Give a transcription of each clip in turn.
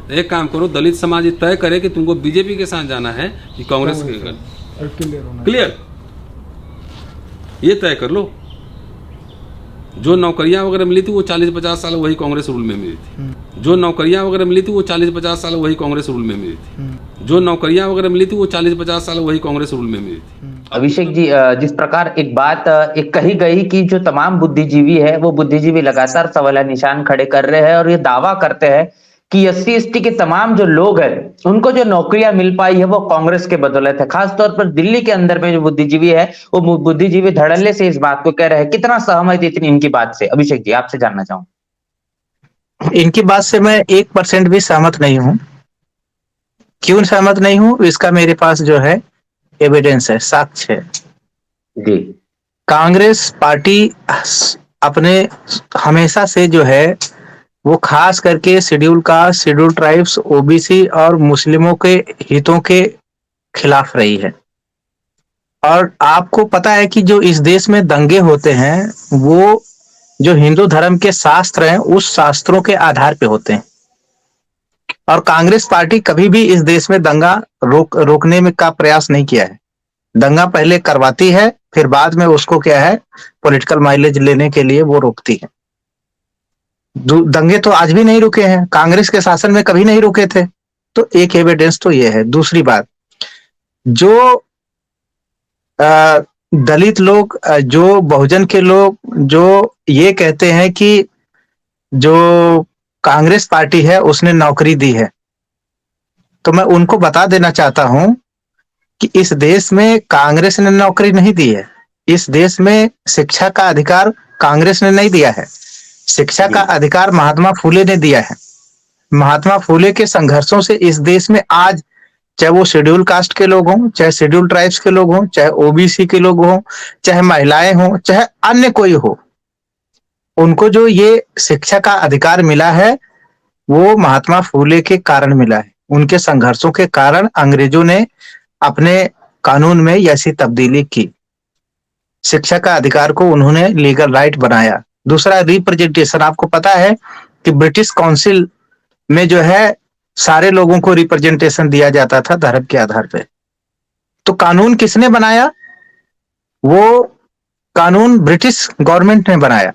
एक काम करो, दलित समाज ये तय करे कि तुमको बीजेपी के साथ जाना है कि कांग्रेस के। क्लियर, ये तय कर लो। जो नौकरियां वगैरह मिली थी वो 40-50 साल वही कांग्रेस रूल में मिली थी। जो नौकरियां वगैरह मिली थी वो 40-50 साल वही कांग्रेस रूल में मिली थी। जो नौकरियां वगैरह मिली थी वो 40-50 साल वही कांग्रेस रूल में मिली थी। अभिषेक जी, जिस प्रकार एक बात एक कही गई कि जो तमाम बुद्धिजीवी है वो बुद्धिजीवी लगातार सवाल निशान खड़े कर रहे हैं और ये दावा करते हैं कि SC ST के तमाम जो लोग हैं उनको जो नौकरियां मिल पाई है वो कांग्रेस के बदौलत है। खासतौर पर दिल्ली के अंदर में जो बुद्धिजीवी है वो बुद्धिजीवी धड़ल्ले से इस बात को कह रहे हैं। कितना सहमत इतनी इनकी बात से? अभिषेक जी, आपसे जानना चाहूँ। इनकी बात से मैं 1% भी सहमत नहीं हूँ। क्यों सहमत नहीं हूँ, इसका मेरे पास जो है एविडेंस है, साक्ष्य है जी। कांग्रेस पार्टी अपने हमेशा से जो है वो खास करके schedule caste, schedule tribes, OBC और मुस्लिमों के हितों के खिलाफ रही है। और आपको पता है कि जो इस देश में दंगे होते हैं वो जो हिंदू धर्म के शास्त्र हैं उस शास्त्रों के आधार पे होते हैं। और कांग्रेस पार्टी कभी भी इस देश में दंगा रोकने में का प्रयास नहीं किया है। दंगा पहले करवाती है, फिर बाद में उसको क्या है पॉलिटिकल माइलेज लेने के लिए वो रोकती है। दंगे तो आज भी नहीं रुके हैं, कांग्रेस के शासन में कभी नहीं रुके थे। तो एक एविडेंस तो ये है। दूसरी बात, जो दलित लोग, जो बहुजन के लोग जो ये कहते हैं कि जो कांग्रेस पार्टी है उसने नौकरी दी है, तो मैं उनको बता देना चाहता हूं कि इस देश में कांग्रेस ने नौकरी नहीं दी है। इस देश में शिक्षा का अधिकार कांग्रेस ने नहीं दिया है। शिक्षा का अधिकार महात्मा फुले ने दिया है। महात्मा फुले के संघर्षों से इस देश में आज, चाहे वो शेड्यूल कास्ट के लोग हों, चाहे शेड्यूल ट्राइब्स के लोग हों, चाहे OBC के लोग हों, चाहे महिलाएं हों, चाहे अन्य कोई हो, उनको जो ये शिक्षा का अधिकार मिला है वो महात्मा फुले के कारण मिला है। उनके संघर्षों के कारण अंग्रेजों ने अपने कानून में ऐसी तब्दीली की। शिक्षा का अधिकार को उन्होंने लीगल राइट बनाया। दूसरा, रिप्रेजेंटेशन। आपको पता है कि ब्रिटिश काउंसिल में जो है सारे लोगों को रिप्रेजेंटेशन दिया जाता था धर्म के आधार पे। तो कानून किसने बनाया? वो कानून ब्रिटिश गवर्नमेंट ने बनाया।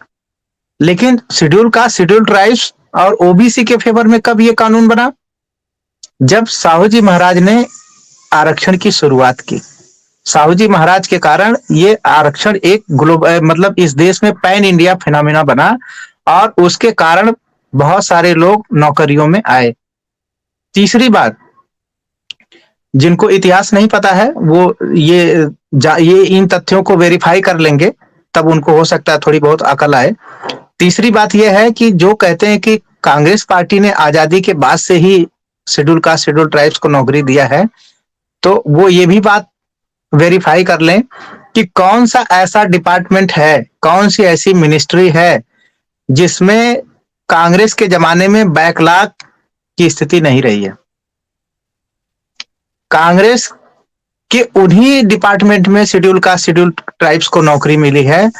लेकिन शेड्यूल कास्ट, शेड्यूल ट्राइब्स और OBC के फेवर में कब ये कानून बना? जब साहू जी महाराज ने आरक्षण की शुरुआत की। साहू जी महाराज के कारण ये आरक्षण एक ग्लोबल, मतलब इस देश में पैन इंडिया फिनोमिना बना और उसके कारण बहुत सारे लोग नौकरियों में आए। तीसरी बात, जिनको इतिहास नहीं पता है वो ये इन तथ्यों को वेरीफाई कर लेंगे, तब उनको हो सकता है थोड़ी बहुत अकल आए। तीसरी बात यह है कि जो कहते हैं कि कांग्रेस पार्टी ने आजादी के बाद से ही शेड्यूल कास्ट, शेड्यूल ट्राइब्स को नौकरी दिया है, तो वो ये भी बात वेरीफाई कर लें कि कौन सा ऐसा डिपार्टमेंट है, कौन सी ऐसी मिनिस्ट्री है जिसमें कांग्रेस के जमाने में बैकलॉग की स्थिति नहीं रही है। कांग्रेस के उन्हीं डिपार्टमेंट में शेड्यूल कास्ट, शेड्यूल ट्राइब्स को नौकरी मिली है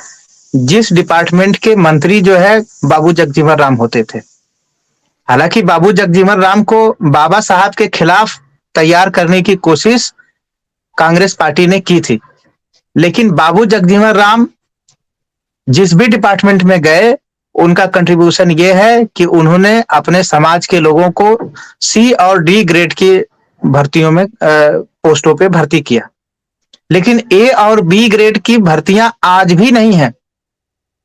जिस डिपार्टमेंट के मंत्री जो है बाबू जगजीवन राम होते थे। हालांकि बाबू जगजीवन राम को बाबा साहब के खिलाफ तैयार करने की कोशिश कांग्रेस पार्टी ने की थी, लेकिन बाबू जगजीवन राम जिस भी डिपार्टमेंट में गए उनका कंट्रीब्यूशन ये है कि उन्होंने अपने समाज के लोगों को C और D ग्रेड की भर्तियों में पोस्टों पे भर्ती किया। लेकिन A और B ग्रेड की भर्तियां आज भी नहीं है।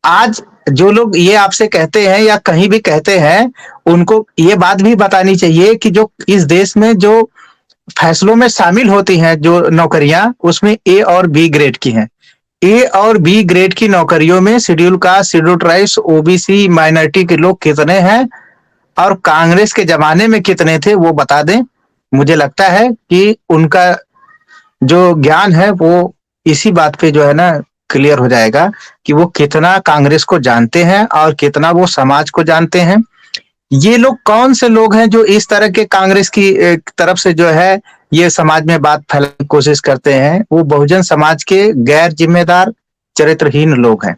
आज जो लोग ये आपसे कहते हैं या कहीं भी कहते हैं, उनको ये बात भी बतानी चाहिए कि जो इस देश में जो फैसलों में शामिल होती हैं जो नौकरियां, उसमें A और B ग्रेड की हैं। A और B ग्रेड की नौकरियों में schedule caste, schedule tribes, OBC, minority के लोग कितने हैं और कांग्रेस के जमाने में कितने थे वो बता दें। मुझे लगता है कि उनका जो ज्ञान है वो इसी बात पे जो है ना क्लियर हो जाएगा कि वो कितना कांग्रेस को जानते हैं और कितना वो समाज को जानते हैं। ये लोग कौन से लोग हैं जो इस तरह के कांग्रेस की तरफ से जो है ये समाज में बात फैलाने की कोशिश करते हैं? वो बहुजन समाज के गैर जिम्मेदार, चरित्रहीन लोग हैं।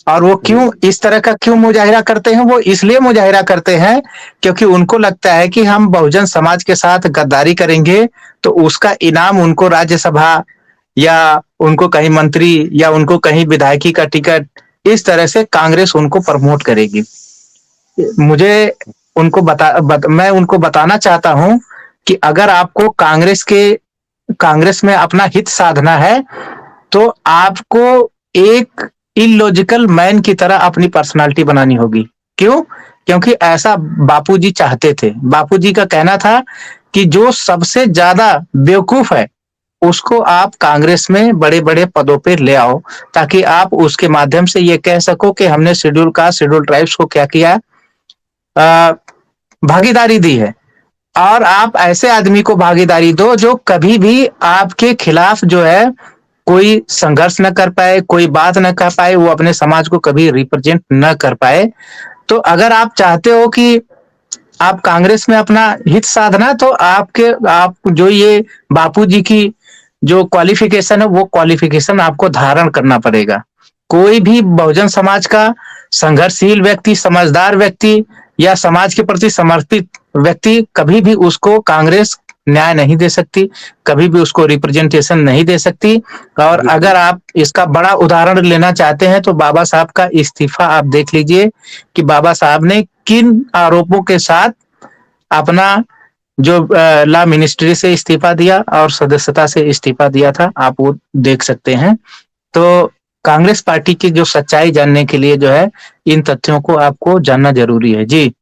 और वो क्यों इस तरह का क्यों मुजाहिरा करते हैं? वो इसलिए मुजाहिरा करते हैं क्योंकि उनको लगता है कि हम बहुजन समाज के साथ गद्दारी करेंगे तो उसका इनाम उनको राज्यसभा या उनको कहीं मंत्री या उनको कहीं विधायकी का टिकट, इस तरह से कांग्रेस उनको प्रमोट करेगी। मुझे उनको मैं उनको बताना चाहता हूं कि अगर आपको कांग्रेस में अपना हित साधना है तो आपको एक इलॉजिकल मैन की तरह अपनी पर्सनालिटी बनानी होगी। क्यों? क्योंकि ऐसा बापूजी चाहते थे। बापूजी का कहना था कि जो सबसे ज्यादा बेवकूफ है उसको आप कांग्रेस में बड़े बड़े पदों पे ले आओ, ताकि आप उसके माध्यम से ये कह सको कि हमने शेड्यूल कास्ट शेड्यूल ट्राइब्स को क्या किया, भागीदारी दी है। और आप ऐसे आदमी को भागीदारी दो जो कभी भी आपके खिलाफ जो है कोई संघर्ष न कर पाए, कोई बात न कर पाए, वो अपने समाज को कभी रिप्रेजेंट न कर पाए। तो अगर आप चाहते हो कि आप कांग्रेस में अपना हित साधना, तो आप जो ये बापूजी की जो क्वालिफिकेशन है वो क्वालिफिकेशन आपको धारण करना पड़ेगा। कोई भी बहुजन समाज का संघर्षशील व्यक्ति, समझदार व्यक्ति या समाज के प्रति समर्पित व्यक्ति कभी भी उसको कांग्रेस न्याय नहीं दे सकती, कभी भी उसको रिप्रेजेंटेशन नहीं दे सकती। और अगर आप इसका बड़ा उदाहरण लेना चाहते हैं तो बाबा साहब का इस्तीफा आप देख लीजिए कि बाबा साहब ने किन आरोपों के साथ अपना जो लॉ मिनिस्ट्री से इस्तीफा दिया और सदस्यता से इस्तीफा दिया था, आप वो देख सकते हैं। तो कांग्रेस पार्टी की जो सच्चाई जानने के लिए जो है इन तथ्यों को आपको जानना जरूरी है। जी।